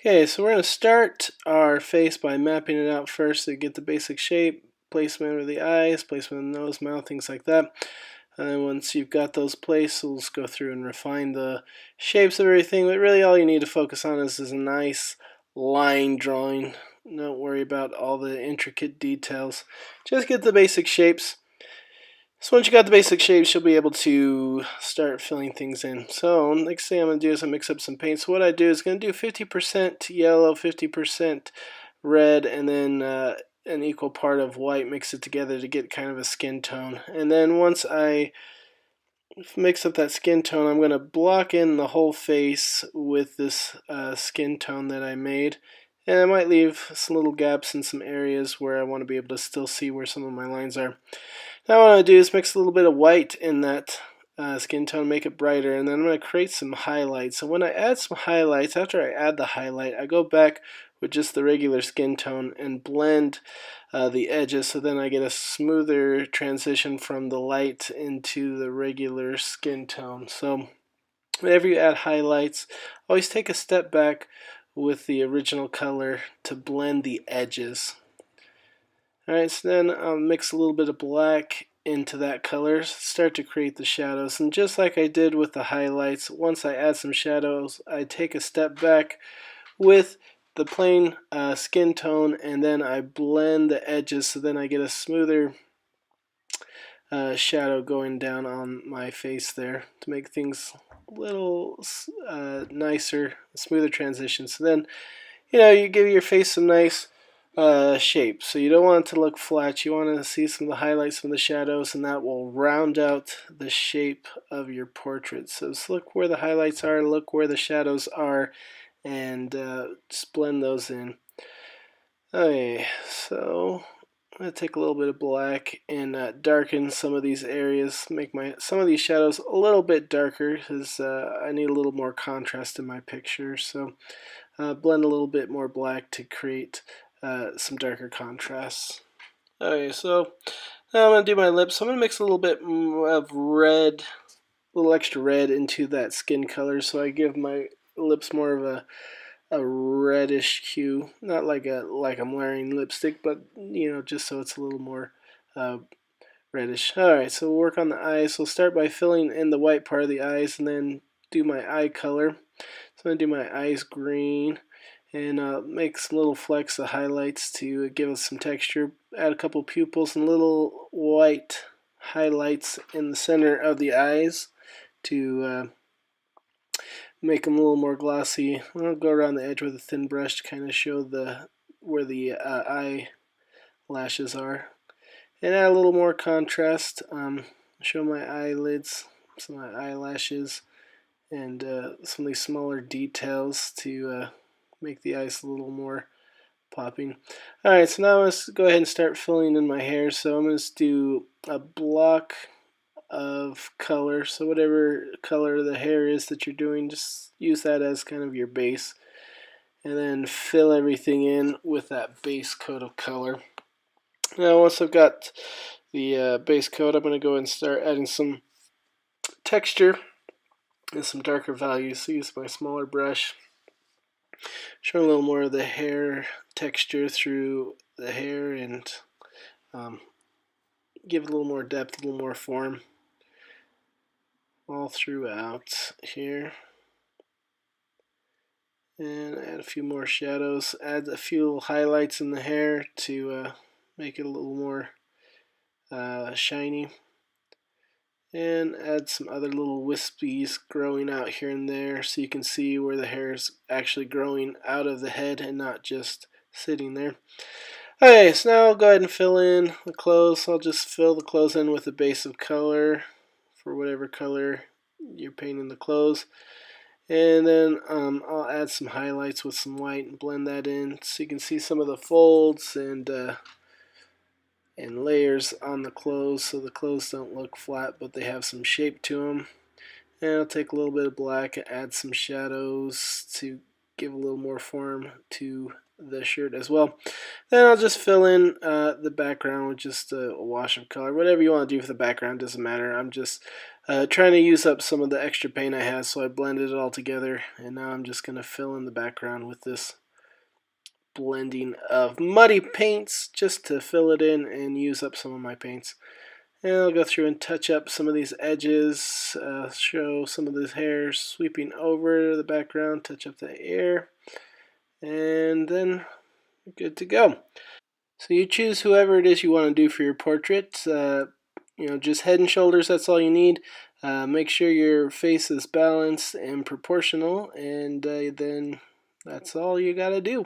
Okay, so we're going to start our face by mapping it out first to get the basic shape, placement of the eyes, placement of the nose, mouth, things like that. And then once you've got those placed, we'll just go through and refine the shapes of everything. But really all you need to focus on is a nice line drawing. Don't worry about all the intricate details. Just get the basic shapes. So once you got the basic shapes, you'll be able to start filling things in. So next thing I'm going to do is mix up some paint. So what I do is going to do 50% yellow, 50% red, and then an equal part of white. Mix it together to get kind of a skin tone. And then once I mix up that skin tone, I'm going to block in the whole face with this skin tone that I made. And I might leave some little gaps in some areas where I want to be able to still see where some of my lines are. Now what I'm going to do is mix a little bit of white in that skin tone, make it brighter, and then I'm going to create some highlights. So when I add some highlights, after I add the highlight, I go back with just the regular skin tone and blend the edges, so then I get a smoother transition from the light into the regular skin tone. So whenever you add highlights, always take a step back with the original color to blend the edges. Alright, so then I'll mix a little bit of black into that color, start to create the shadows. And just like I did with the highlights, once I add some shadows, I take a step back with the plain skin tone, and then I blend the edges, so then I get a smoother shadow going down on my face there to make things a little nicer, smoother transition. So then, you give your face some nice shape. So you don't want it to look flat. You want to see some of the highlights from the shadows, and that will round out the shape of your portrait. So just look where the highlights are, look where the shadows are, and just blend those in. Okay, so I'm going to take a little bit of black and darken some of these areas, make some of these shadows a little bit darker because I need a little more contrast in my picture. So blend a little bit more black to create some darker contrasts. Okay, so now I'm going to do my lips. So I'm going to mix a little bit of red, a little extra red into that skin color, so I give my lips more of a reddish hue. Not like I'm wearing lipstick, but just so it's a little more reddish. Alright, so we'll work on the eyes. We'll start by filling in the white part of the eyes and then do my eye color. So I'm going to do my eyes green and make some little flecks of highlights to give us some texture. Add a couple pupils and little white highlights in the center of the eyes to make them a little more glossy. I'll go around the edge with a thin brush to kind of show where the eyelashes are. And add a little more contrast. Show my eyelids, some of my eyelashes, and some of these smaller details to make the eyes a little more popping. Alright, so now let's go ahead and start filling in my hair. So I'm going to do a block of color. So whatever color the hair is that you're doing, just use that as kind of your base. And then fill everything in with that base coat of color. Now once I've got the base coat, I'm going to go and start adding some texture and some darker values. So use my smaller brush. Show a little more of the hair texture through the hair and give it a little more depth, a little more form all throughout here. And add a few more shadows. Add a few highlights in the hair to make it a little more shiny. And add some other little wispies growing out here and there so you can see where the hair is actually growing out of the head and not just sitting there. Okay, so now I'll go ahead and fill in the clothes. I'll just fill the clothes in with a base of color for whatever color you're painting the clothes. And then I'll add some highlights with some white and blend that in so you can see some of the folds and layers on the clothes, so the clothes don't look flat but they have some shape to them. And I'll take a little bit of black and add some shadows to give a little more form to the shirt as well. Then I'll just fill in the background with just a wash of color. Whatever you want to do for the background doesn't matter. I'm just trying to use up some of the extra paint I had, so I blended it all together, and now I'm just going to fill in the background with this blending of muddy paints just to fill it in and use up some of my paints. And I'll go through and touch up some of these edges, show some of these hairs sweeping over the background, touch up the air, and then you're good to go. So you choose whoever it is you want to do for your portrait. Just head and shoulders, that's all you need. Make sure your face is balanced and proportional, and then that's all you gotta do.